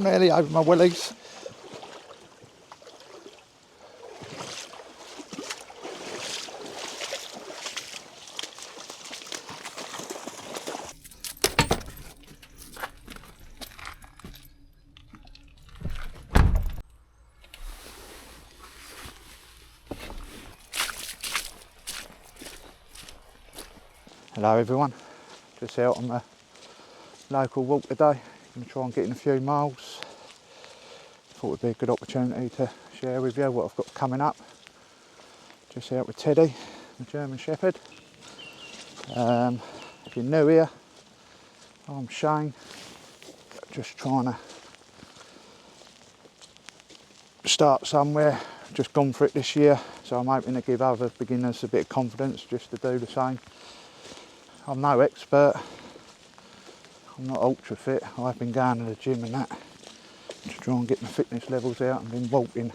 nearly over my willies. Hello everyone, just out on the local walk today. Going to try and get in a few miles. Thought it'd be a good opportunity to share with you what I've got coming up. Just out with Teddy, the German Shepherd. If you're new here, I'm Shane. Just trying to start somewhere. Just gone for it this year, so I'm hoping to give other beginners a bit of confidence just to do the same. I'm no expert. I'm not ultra fit. I've been going to the gym and that to try and get my fitness levels out and been walking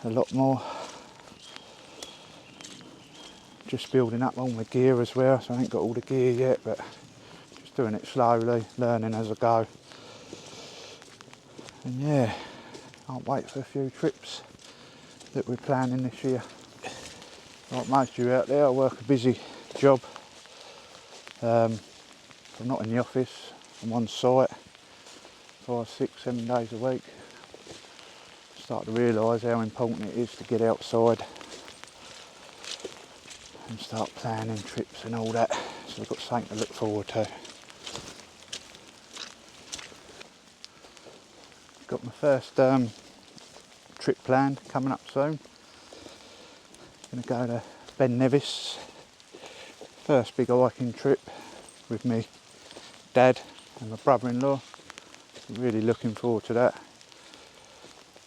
a lot more. Just building up all my gear as well, so I ain't got all the gear yet, but just doing it slowly, learning as I go. And yeah, can't wait for a few trips that we're planning this year. Like most of you out there, I work a busy job. I'm not in the office, I'm on site 5, 6, 7 days a week. Start to realise how important it is to get outside and start planning trips and all that, so I've got something to look forward to. Got my first trip planned coming up soon. Going to go to Ben Nevis, first big hiking trip with me dad and my brother-in-law. Really looking forward to that.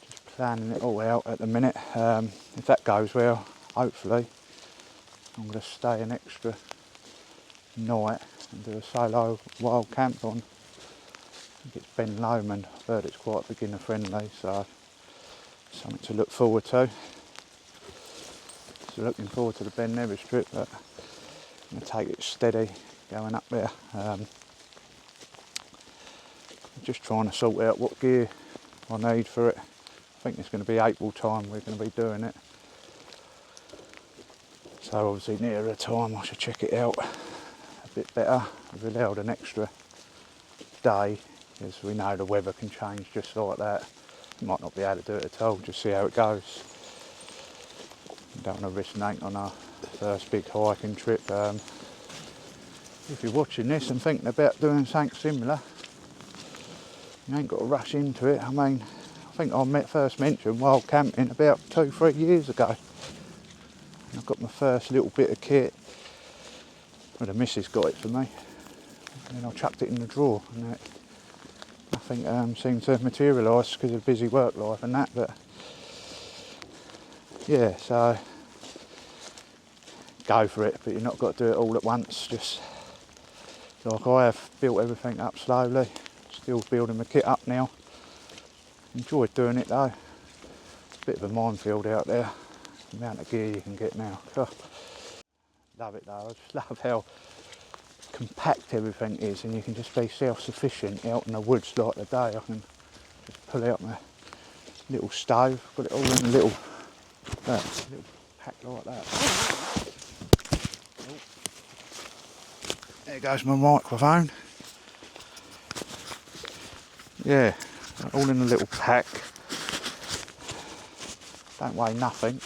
Just planning it all out at the minute. If that goes well, hopefully I'm going to stay an extra night and do a solo wild camp on. I think it's Ben Lomond. I've heard it's quite beginner friendly, so something to look forward to. So looking forward to the Ben Nevis trip, but I'm going to take it steady going up there. Just trying to sort out what gear I need for it. I think it's going to be April time we're going to be doing it. So obviously nearer the time I should check it out a bit better. We've allowed an extra day because we know the weather can change just like that. You might not be able to do it at all, just see how it goes. Don't want to risk nothing on our first big hiking trip. If you're watching this and thinking about doing something similar, you ain't got to rush into it. I mean, I think I first mentioned wild camping about 2-3 years ago. And I've got my first little bit of kit. Well, the missus got it for me. And then I chucked it in the drawer. And nothing seemed to materialise because of busy work life and that. But yeah, so go for it. But you've not got to do it all at once. Just like I have built everything up slowly. Still building my kit up now. Enjoyed doing it though. Bit of a minefield out there. The amount of gear you can get now. Oh, love it though. I just love how compact everything is, and you can just be self-sufficient out in the woods like today. I can just pull out my little stove, put it all in a little pack like that. Oh. There goes my microphone. Yeah, all in a little pack. Don't weigh nothing.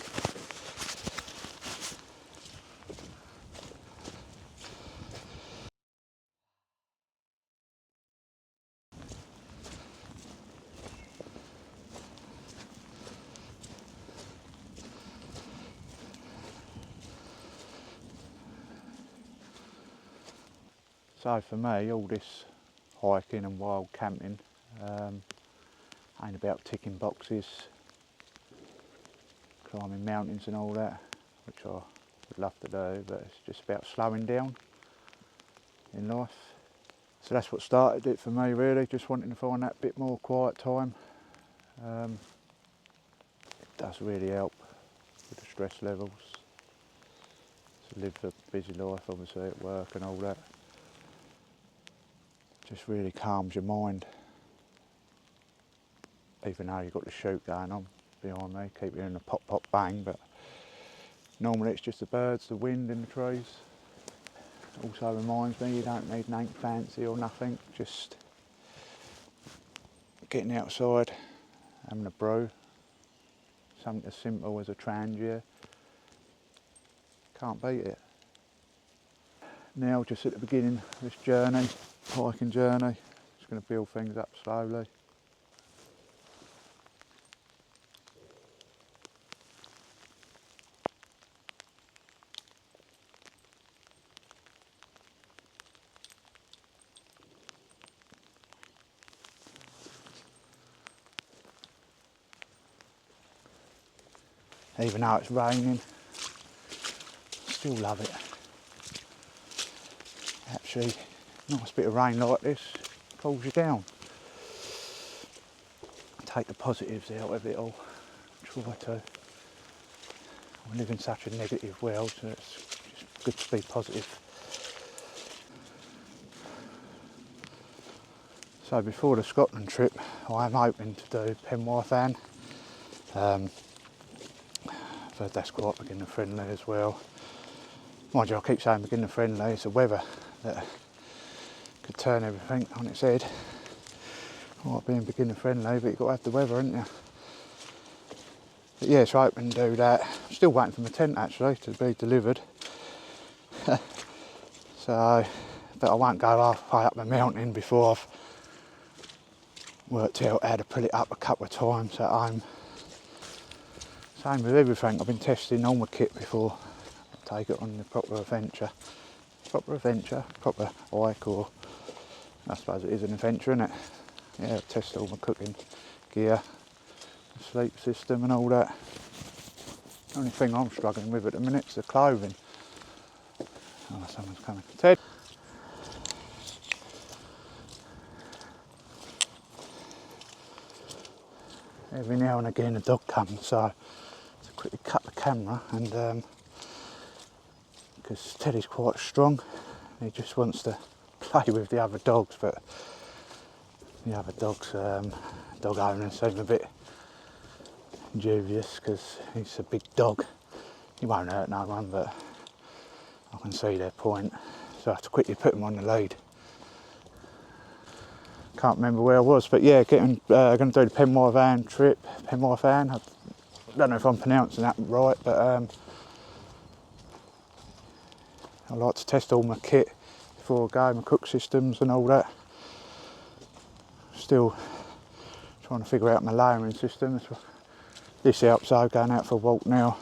So for me, all this hiking and wild camping ain't about ticking boxes, climbing mountains and all that, which I would love to do, but it's just about slowing down in life. So that's what started it for me really, just wanting to find that bit more quiet time. It does really help with the stress levels. To live a busy life obviously at work and all that. Just really calms your mind. even though you've got the chute going on behind me, keep hearing the pop pop bang, but normally it's just the birds, the wind in the trees. Also reminds me you don't need nothing fancy or nothing, just getting outside, having a brew, something as simple as a trangia, can't beat it. Now just at the beginning of this journey, hiking journey, just going to build things up slowly. Even though it's raining, still love it. Actually, nice bit of rain like this cools you down. Take the positives out of it all, try to. We live in such a negative world, so it's just good to be positive. So before the Scotland trip, I am hoping to do Penwithan. So that's quite beginner friendly as well. Mind you, I keep saying beginner friendly, it's the weather that could turn everything on its head. Might being beginner friendly, but you've got to have the weather, haven't you? But yeah, so hoping to do that. Still waiting for my tent actually to be delivered. So, but I won't go halfway up the mountain before I've worked out how to put it up a couple of times at home. Same with everything, I've been testing all my kit before I take it on the proper adventure. Proper hike, or I suppose it is an adventure, isn't it? Yeah, test all my cooking gear, the sleep system and all that. The only thing I'm struggling with at the minute is the clothing. Oh, someone's coming. Ted! Every now and again a dog comes, so to quickly cut the camera, and because Teddy's quite strong, he just wants to play with the other dogs, but the other dogs, dog owners seem a bit dubious because he's a big dog. He won't hurt no one, but I can see their point, so I have to quickly put him on the lead. Can't remember where I was, but yeah, going to do the Penwithan trip. Penwithan, I don't know if I'm pronouncing that right, but I like to test all my kit before I go, my cook systems and all that. Still trying to figure out my layering system. This helps though, going out for a walk now.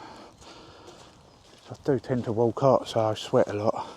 So I do tend to walk hot, so I sweat a lot.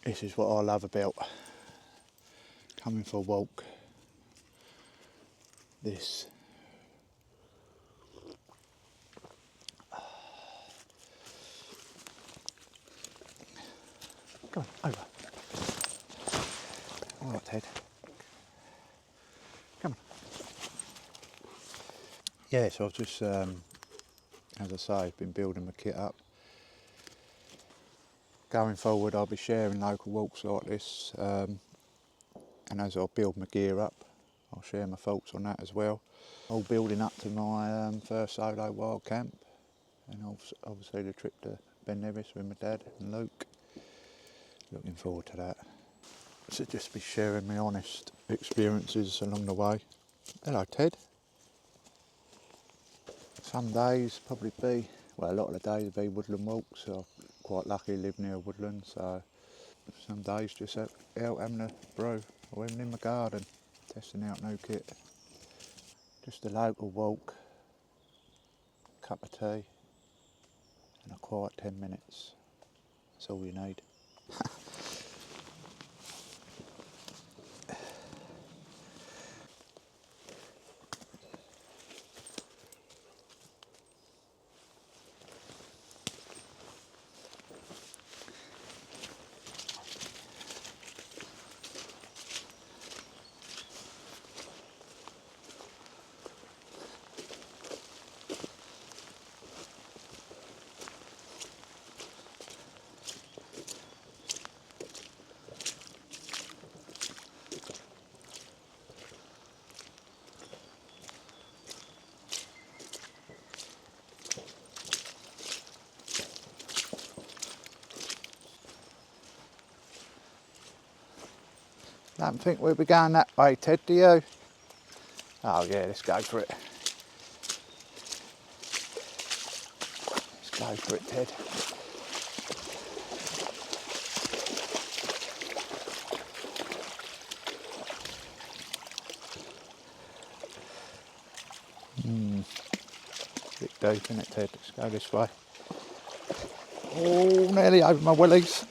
This is what I love about coming for a walk. This. Come on, over. All right, Ted. Come on. Yeah, so I've just, as I say, I've been building my kit up. Going forward, I'll be sharing local walks like this, and as I build my gear up, I'll share my thoughts on that as well. All building up to my first solo wild camp, and obviously the trip to Ben Nevis with my dad and Luke. Looking forward to that. So just be sharing my honest experiences along the way. Hello, Ted. Some days probably be, well, a lot of the days be woodland walks. I'm quite lucky to live near a woodland, so some days just out having a brew or even in my garden, testing out new kit. Just a local walk, cup of tea and a quiet 10 minutes. That's all you need. Don't think we'll be going that way, Ted, do you? Oh yeah, let's go for it. Let's go for it, Ted. Bit deep, isn't it, Ted? Let's go this way. Oh, nearly over my willies.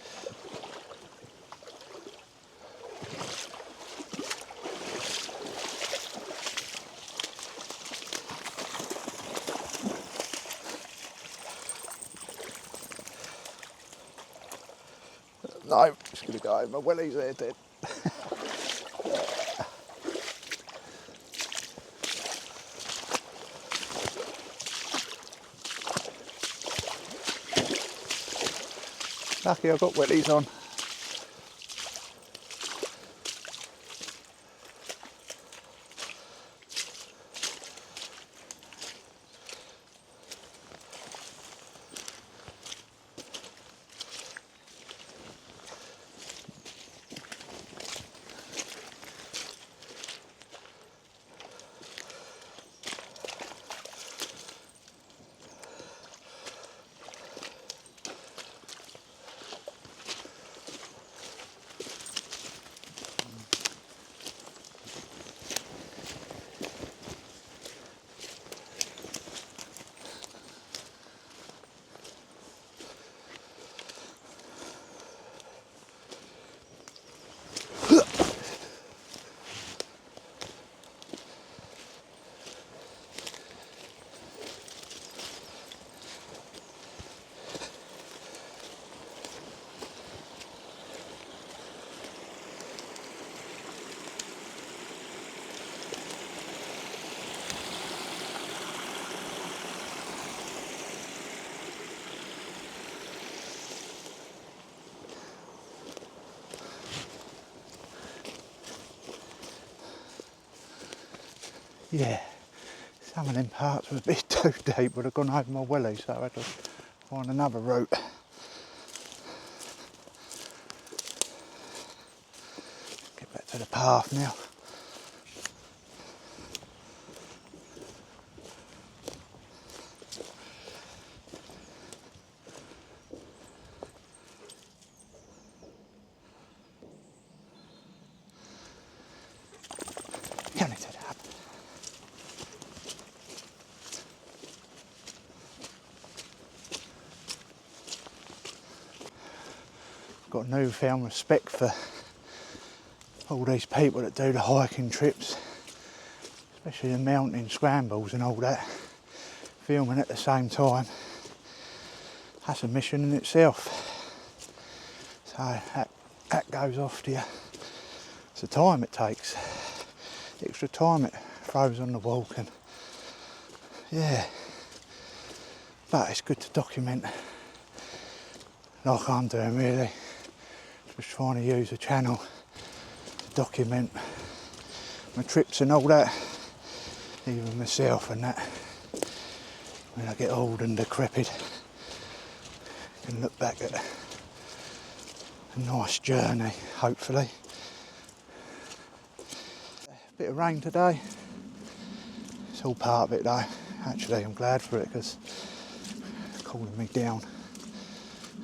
No, just going to go over my willies there, Ted. Lucky I've got willies on. Yeah, some of them parts were a bit too deep, would have gone over my willies, so I had to find another route. Get back to the path now. Come on, Ted, up. got a newfound respect for all these people that do the hiking trips, especially the mountain scrambles and all that, filming at the same time. That's a mission in itself. So that goes off to you. It's the time it takes, the extra time it throws on the walk, and yeah, but it's good to document like I'm doing really, just trying to use the channel to document my trips and all that, even myself and that. When I get old and decrepit, I can look back at a nice journey, hopefully. A bit of rain today, it's all part of it though. Actually I'm glad for it, because it's cooling me down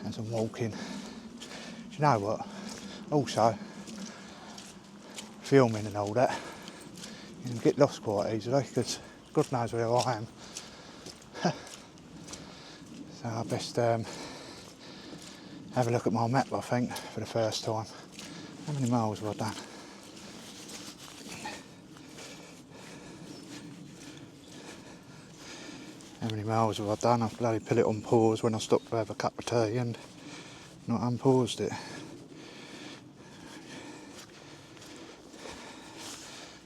as I'm walking. Do you know what? Also, filming and all that, you can get lost quite easily, because God knows where I am. So I best have a look at my map, I think, for the first time. How many miles have I done? How many miles have I done? I've bloody put it on pause when I stopped to have a cup of tea and not unpaused it.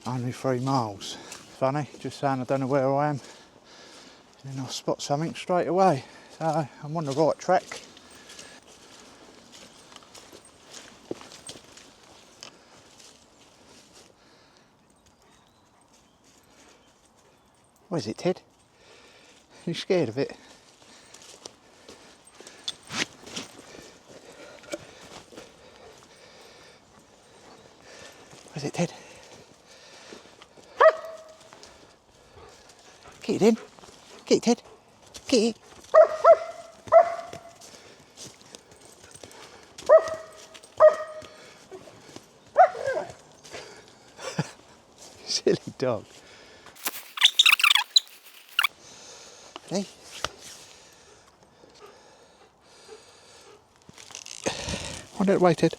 Only 3 miles. Funny, just saying I don't know where I am, and then I'll spot something straight away. So I'm on the right track. What is it, Ted? Are you scared of it? What is it, Ted? Get it in. Get it, Ted. Get it. Silly dog. Hey. On that way, Ted.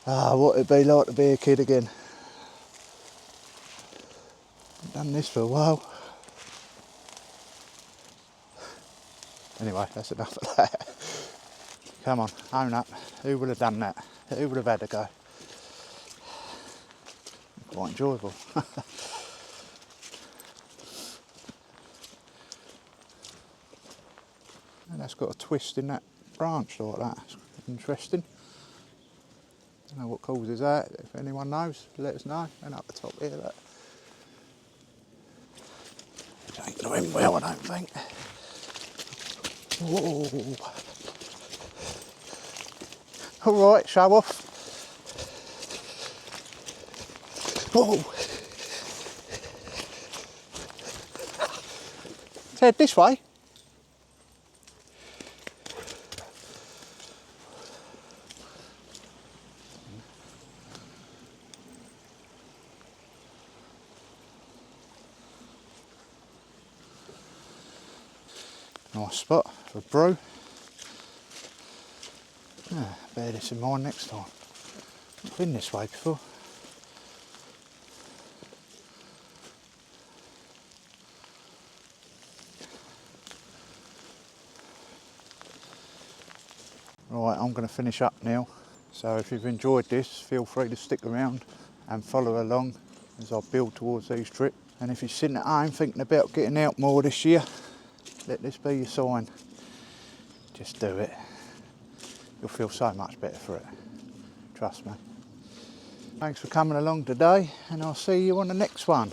Ah, what it'd be like to be a kid again. I've done this for a while. Anyway, that's enough of that. Come on, own up. Who would have done that? Who would have had a go? Quite enjoyable. And that's got a twist in that branch like that. It's interesting. Don't know what causes that. If anyone knows, let us know. And up the top here, that. It ain't doing well, I don't think. Whoa. All right, show off. Whoa. Ted, this way. Nice spot for Brew. Bear this in mind next time. I've been this way before. Right, I'm going to finish up now. So if you've enjoyed this, feel free to stick around and follow along as I build towards these trips. And if you're sitting at home thinking about getting out more this year, let this be your sign. Just do it. You'll feel so much better for it. Trust me. Thanks for coming along today, and I'll see you on the next one.